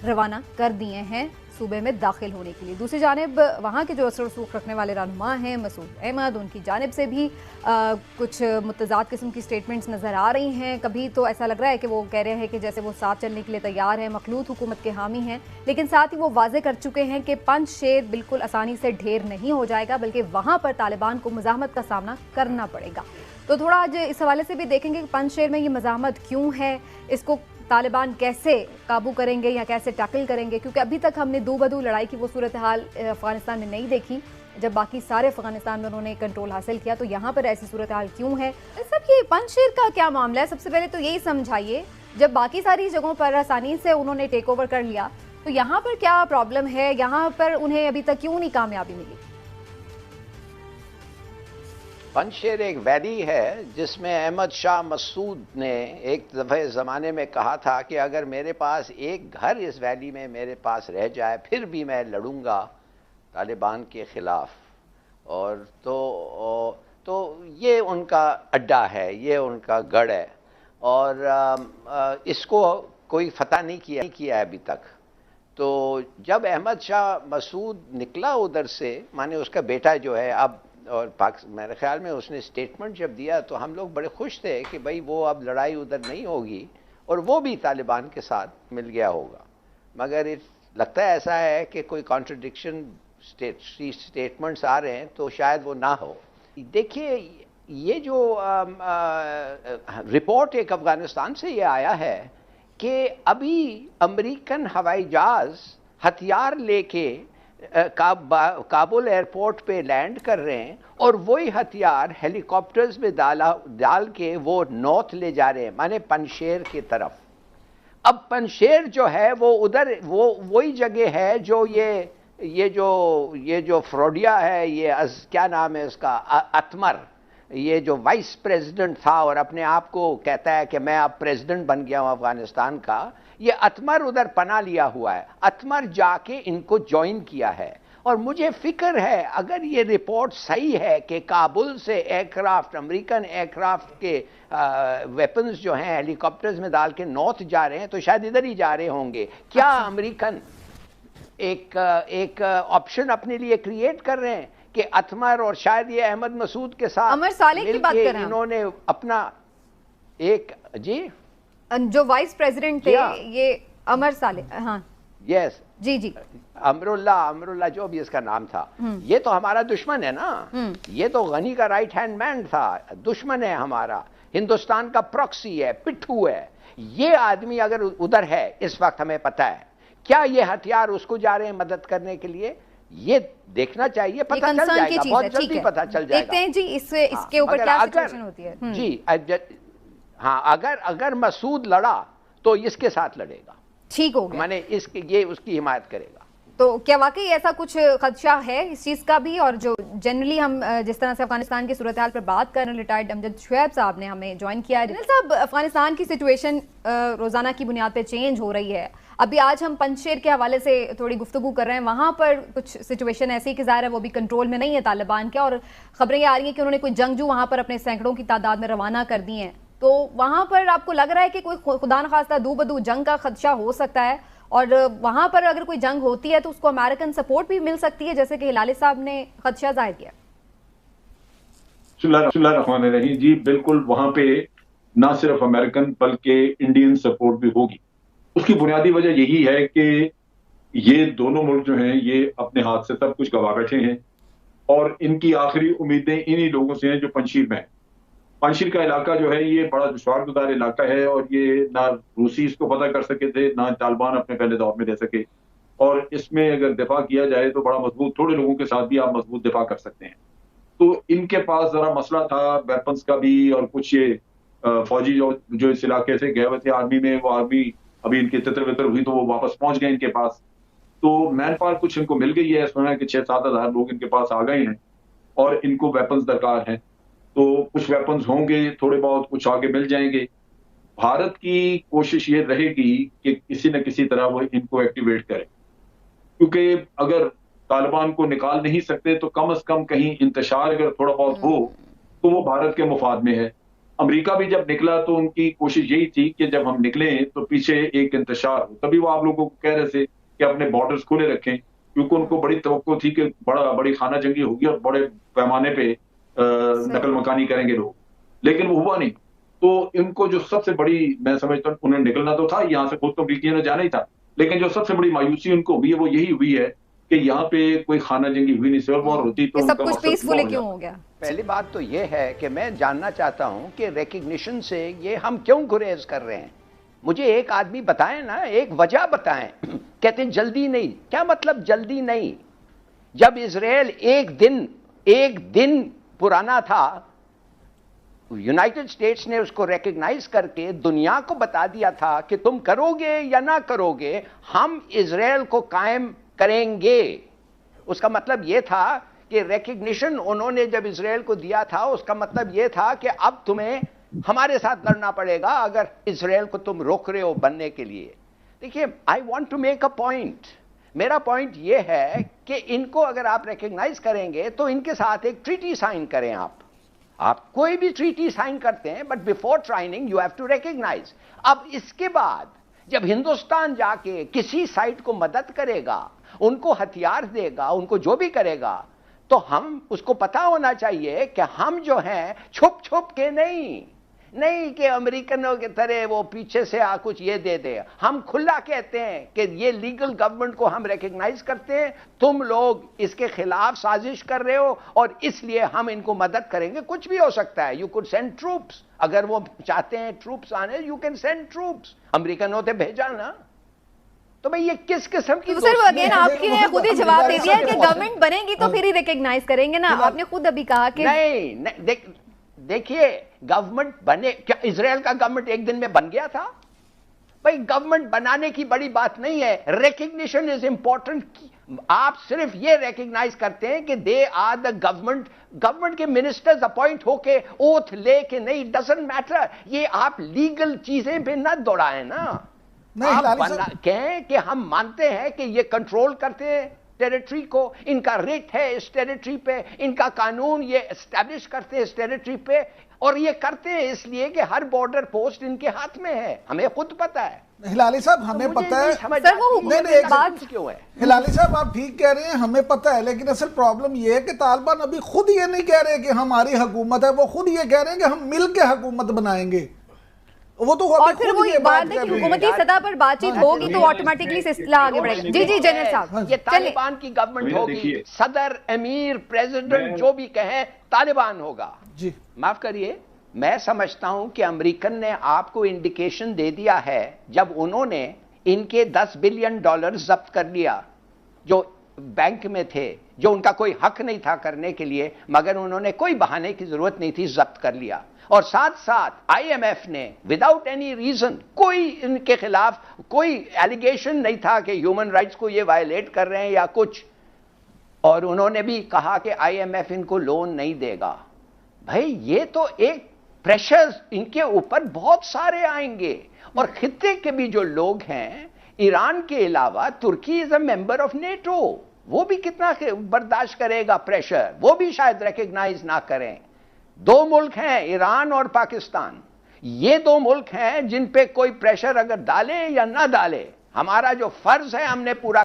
روانہ کر دیے ہیں صوبے میں داخل ہونے کے لیے۔ دوسری جانب وہاں کے جو اثر و رسوخ رکھنے والے رہنما ہیں مسعود احمد، ان کی جانب سے بھی کچھ متضاد قسم کی سٹیٹمنٹس نظر آ رہی ہیں۔ کبھی تو ایسا لگ رہا ہے کہ وہ کہہ رہے ہیں کہ جیسے وہ ساتھ چلنے کے لیے تیار ہیں، مخلوط حکومت کے حامی ہیں، لیکن ساتھ ہی وہ واضح کر چکے ہیں کہ پنج شیر بالکل آسانی سے ڈھیر نہیں ہو جائے گا، بلکہ وہاں پر طالبان کو مزاحمت کا سامنا کرنا پڑے گا۔ تو تھوڑا آج اس حوالے سے بھی دیکھیں گے کہ پنج شیر میں یہ مزاحمت کیوں ہے، اس کو طالبان کیسے قابو کریں گے یا کیسے ٹیکل کریں گے، کیونکہ ابھی تک ہم نے دو بدو لڑائی کی وہ صورتحال افغانستان میں نہیں دیکھی جب باقی سارے افغانستان میں انہوں نے کنٹرول حاصل کیا، تو یہاں پر ایسی صورتحال کیوں ہے؟ سب یہ پنج شیر کا کیا معاملہ ہے؟ سب سے پہلے تو یہی سمجھائیے، جب باقی ساری جگہوں پر آسانی سے انہوں نے ٹیک اوور کر لیا تو یہاں پر کیا پرابلم ہے؟ یہاں پر انہیں ابھی تک کیوں نہیں کامیابی ملی؟ پنج شیر ایک ویلی ہے جس میں احمد شاہ مسعود نے ایک دفعہ زمانے میں کہا تھا کہ اگر میرے پاس ایک گھر اس ویلی میں میرے پاس رہ جائے پھر بھی میں لڑوں گا طالبان کے خلاف۔ اور تو یہ ان کا اڈا ہے، یہ ان کا گڑھ ہے، اور اس کو کوئی فتح نہیں کیا ابھی تک۔ تو جب احمد شاہ مسعود نکلا ادھر سے، مانے اس کا بیٹا جو ہے اب، اور میرے خیال میں اس نے سٹیٹمنٹ جب دیا تو ہم لوگ بڑے خوش تھے کہ بھئی وہ اب لڑائی ادھر نہیں ہوگی اور وہ بھی طالبان کے ساتھ مل گیا ہوگا۔ مگر لگتا ہے ایسا ہے کہ کوئی کانٹرڈکشن سٹیٹمنٹس آ رہے ہیں تو شاید وہ نہ ہو۔ دیکھیے یہ جو رپورٹ ایک افغانستان سے یہ آیا ہے کہ ابھی امریکن ہوائی جہاز ہتھیار لے کے کابل ایئرپورٹ پہ لینڈ کر رہے ہیں اور وہی ہتھیار ہیلی کاپٹرز میں ڈال کے وہ نارتھ لے جا رہے ہیں، مانے پنشیر کی طرف۔ اب پنشیر جو ہے وہ ادھر وہی جگہ ہے جو یہ جو فروڈیا ہے، یہ کیا نام ہے اس کا، اتمر، یہ جو وائس پریزیڈنٹ تھا اور اپنے آپ کو کہتا ہے کہ میں اب پریزیڈنٹ بن گیا ہوں افغانستان کا، یہ اتمر ادھر پناہ لیا ہوا ہے۔ اتمر جا کے ان کو جوائن کیا ہے، اور مجھے فکر ہے اگر یہ رپورٹ صحیح ہے کہ کابل سے ایئرکرافٹ، امریکن ایئرکرافٹ کے ویپنز جو ہیں ہیلی کاپٹرز میں ڈال کے نارتھ جا رہے ہیں تو شاید ادھر ہی جا رہے ہوں گے۔ کیا امریکن ایک آپشن اپنے لیے کریٹ کر رہے ہیں کہ اتمر اور شاید یہ احمد مسعود کے ساتھ عمر صالح کی بات کر رہے ہیں انہوں نے اپنا ایک جو وائس پریزیڈنٹ تھے یہ عمر صالح، ہاں یس جی امراللہ جو بھی اس کا نام تھا، یہ تو ہمارا دشمن ہے نا، یہ تو غنی کا رائٹ ہینڈ مین تھا، دشمن ہے ہمارا، ہندوستان کا پروکسی ہے، پٹھو ہے۔ یہ آدمی اگر ادھر ہے اس وقت ہمیں پتہ ہے، کیا یہ ہتھیار اس کو جا رہے ہیں مدد کرنے کے لیے؟ یہ دیکھنا چاہیے، پتہ چل جائے گا، بہت جلدی پتہ چل جائے گا۔ دیکھتے ہیں جی اس کے اوپر کیا سچویشن ہوتی ہے۔ جی ہاں، اگر مسعود لڑا تو اس کے ساتھ لڑے گا، ٹھیک ہو گیا، میں یہ اس کی حمایت کرے گا۔ تو کیا واقعی ایسا کچھ خدشہ ہے اس چیز کا بھی؟ اور جو جنرلی ہم جس طرح سے افغانستان کی صورتحال پر بات کر رہے ہیں، ریٹائرڈ امجد شعیب صاحب نے ہمیں جوائن کیا ہے۔ جنرل صاحب، افغانستان کی سچویشن روزانہ کی بنیاد پہ چینج ہو رہی ہے۔ ابھی آج ہم پنج شیر کے حوالے سے تھوڑی گفتگو کر رہے ہیں، وہاں پر کچھ سچویشن ایسی کہ ظاہر ہے وہ بھی کنٹرول میں نہیں ہے طالبان کے، اور خبریں یہ آ رہی ہیں کہ انہوں نے کوئی جنگجو وہاں پر اپنے سینکڑوں کی تعداد میں روانہ کر دی ہیں۔ تو وہاں پر آپ کو لگ رہا ہے کہ کوئی خدا نخواستہ دو بدو جنگ کا خدشہ ہو سکتا ہے، اور وہاں پر اگر کوئی جنگ ہوتی ہے تو اس کو امریکن سپورٹ بھی مل سکتی ہے، جیسے کہ ہلالی صاحب نے خدشہ ظاہر کیا؟ بسم اللہ الرحمن الرحیم۔ جی بالکل، وہاں پہ نہ صرف امریکن بلکہ انڈین سپورٹ بھی ہوگی۔ اس کی بنیادی وجہ یہی ہے کہ یہ دونوں ملک جو ہیں یہ اپنے ہاتھ سے سب کچھ گوا بیٹھے ہیں، اور ان کی آخری امیدیں انہی لوگوں سے ہیں جو پنجشیر میں ہیں۔ پنجشیر کا علاقہ جو ہے یہ بڑا دشوار گزار علاقہ ہے، اور یہ نہ روسی اس کو فتح کر سکے تھے، نہ طالبان اپنے پہلے دور میں دے سکے، اور اس میں اگر دفاع کیا جائے تو بڑا مضبوط، تھوڑے لوگوں کے ساتھ بھی آپ مضبوط دفاع کر سکتے ہیں۔ تو ان کے پاس ذرا مسئلہ تھا ویپنز کا بھی، اور کچھ یہ فوجی جو اس علاقے سے گئے ہوئے تھے آرمی میں، وہ آرمی ابھی ان کی تتر وتر ہوئی تو وہ واپس پہنچ گئے ان کے پاس۔ تو مین پاور کچھ ان کو مل گئی ہے، سنا ہے کہ 6-7 ہزار لوگ ان کے پاس آ گئے ہیں، اور ان کو ویپنز درکار ہیں۔ تو کچھ ویپنز ہوں گے تھوڑے بہت، کچھ آگے مل جائیں گے۔ بھارت کی کوشش یہ رہے گی کہ کسی نہ کسی طرح وہ ان کو ایکٹیویٹ کرے، کیونکہ اگر طالبان کو نکال نہیں سکتے تو کم از کم کہیں انتشار اگر تھوڑا بہت ہو تو وہ بھارت کے مفاد میں ہے۔ امریکہ بھی جب نکلا تو ان کی کوشش یہی تھی کہ جب ہم نکلیں تو پیچھے ایک انتشار ہو. تبھی وہ آپ لوگوں کو کہہ رہے تھے کہ اپنے بارڈرز کھلے رکھیں, کیونکہ ان کو بڑی توقع تھی کہ بڑی خانہ جنگی ہوگی اور بڑے پیمانے پہ نقل مکانی کریں گے لوگ, لیکن وہ ہوا نہیں. تو ان کو جو سب سے بڑی, میں سمجھتا ہوں انہیں نکلنا تو تھا یہاں سے, خود تو امریکیوں نے جانا ہی تھا, لیکن جو سب سے بڑی مایوسی ان کو ہوئی ہے وہ یہی ہوئی ہے کہ یہاں پہ کوئی خانہ جنگی ہوئی نہیں. سول وار ہوتی تو سب کچھ پیسفلی کیوں ہو گیا؟ پہلی بات تو یہ ہے کہ میں جاننا چاہتا ہوں کہ ریکگنیشن سے یہ ہم کیوں گریز کر رہے ہیں. مجھے ایک آدمی بتائیں نا, ایک وجہ بتائیں. کہتے ہیں جلدی نہیں. کیا مطلب جلدی نہیں؟ جب اسرائیل ایک دن پرانا تھا, یونائٹڈ اسٹیٹس نے اس کو ریکگنائز کر کے دنیا کو بتا دیا تھا کہ تم کرو گے یا نہ کرو گے, ہم اسرائیل کو قائم کریں گے. اس کا مطلب یہ تھا کہ ریکگنیشن انہوں نے جب اسرائیل کو دیا تھا, اس کا مطلب یہ تھا کہ اب تمہیں ہمارے ساتھ لڑنا پڑے گا اگر اسرائیل کو تم روک رہے ہو بننے کے لیے. دیکھیے, I want to make a point. میرا پوائنٹ یہ ہے کہ ان کو اگر آپ ریکگنائز کریں گے تو ان کے ساتھ ایک ٹریٹی سائن کریں. آپ کوئی بھی ٹریٹی سائن کرتے ہیں, but before signing you have to recognise. اب اس کے بعد جب ہندوستان جا کے کسی سائٹ کو مدد کرے گا, ان کو ہتھیار دے گا, ان کو جو بھی کرے گا, تو ہم اس کو پتا ہونا چاہیے کہ ہم جو ہیں چھپ چھپ کے نہیں کہ امریکنوں کی طرح وہ پیچھے سے کچھ یہ دے دے. ہم کھلا کہتے ہیں کہ یہ لیگل گورنمنٹ کو ہم ریکگنائز کرتے ہیں, تم لوگ اس کے خلاف سازش کر رہے ہو اور اس لیے ہم ان کو مدد کریں گے. کچھ بھی ہو سکتا ہے. یو کوڈ سینڈ ٹروپس, اگر وہ چاہتے ہیں ٹروپس آنے, یو کین سینڈ ٹروپس. امریکنوں نے بھیجا نا. تو بھئی یہ کس قسم کی سر, وہ اگین آپ نے خود ہی جواب دے دیا کہ گورنمنٹ بنے گی تو پھر ہی ریکگنائز کریں گے نا. آپ نے خود ابھی کہا کہ نہیں. دیکھیے, گورنمنٹ بنے, کیا اسرائیل کا گورنمنٹ ایک دن میں بن گیا تھا؟ بھئی گورنمنٹ بنانے کی بڑی بات نہیں ہے. Recognition is important. آپ صرف یہ ریکگنائز کرتے ہیں کہ دے آر دا گورنمنٹ کے منسٹرز اپوائنٹ ہو کے اوتھ لے کے نہیں, ڈزنٹ میٹر. یہ آپ لیگل چیزیں پہ نہ دوڑائیں نا. آپ کہیں کہ ہم مانتے ہیں کہ یہ کنٹرول کرتے ہیں ٹیریٹری کو, ان کا ریٹ ہے اس ٹیریٹری پہ, ان کا قانون یہ اسٹیبلش کرتے ہیں اس ٹیریٹری پہ, اور یہ کرتے ہیں اس لیے کہ ہر بارڈر پوسٹ ان کے ہاتھ میں ہے. ہمیں خود پتا ہے. ہلالی صاحب ہمیں پتا ہے, ہلالی صاحب آپ ٹھیک کہہ رہے ہیں, ہمیں پتا ہے, لیکن اصل پرابلم یہ ہے کہ طالبان ابھی خود یہ نہیں کہہ رہے کہ ہماری حکومت ہے, وہ خود یہ کہہ رہے ہیں کہ ہم مل کے حکومت بنائیں گے. وہ تو اور پھر وہ بات ہے کہ حکومتی سطح پر بات چیت ہوگی تو آٹومیٹکلی سلسلہ آگے بڑھے گا. جی جنرل صاحب, یہ طالبان کی گورنمنٹ ہوگی, صدر, امیر, پریزیڈنٹ جو بھی کہیں طالبان ہوگا. جی معاف کریے, میں سمجھتا ہوں کہ امریکن نے آپ کو انڈیکیشن دے دیا ہے جب انہوں نے ان کے $10 بلین ضبط کر لیا جو بینک میں تھے, جو ان کا کوئی حق نہیں تھا کرنے کے لیے, مگر انہوں نے کوئی بہانے کی ضرورت نہیں تھی, ضبط کر لیا. اور ساتھ ساتھ آئی ایم ایف نے وداؤٹ اینی ریزن, کوئی ان کے خلاف کوئی ایلیگیشن نہیں تھا کہ ہیومن رائٹس کو یہ وائلیٹ کر رہے ہیں یا کچھ, اور انہوں نے بھی کہا کہ آئی ایم ایف ان کو لون نہیں دے گا. بھائی یہ تو ایک پریشرز ان کے اوپر بہت سارے آئیں گے, اور خطے کے بھی جو لوگ ہیں, ایران کے علاوہ ترکی از اے ممبر آف نیٹو, وہ بھی کتنا برداشت کرے گا پریشر, وہ بھی شاید ریکگنائز نہ کریں. 2 ملک ہیں, ایران اور پاکستان, یہ 2 ملک ہیں جن پہ کوئی پریشر اگر ڈالے یا نہ ڈالے, ہمارا جو فرض ہے ہم نے پورا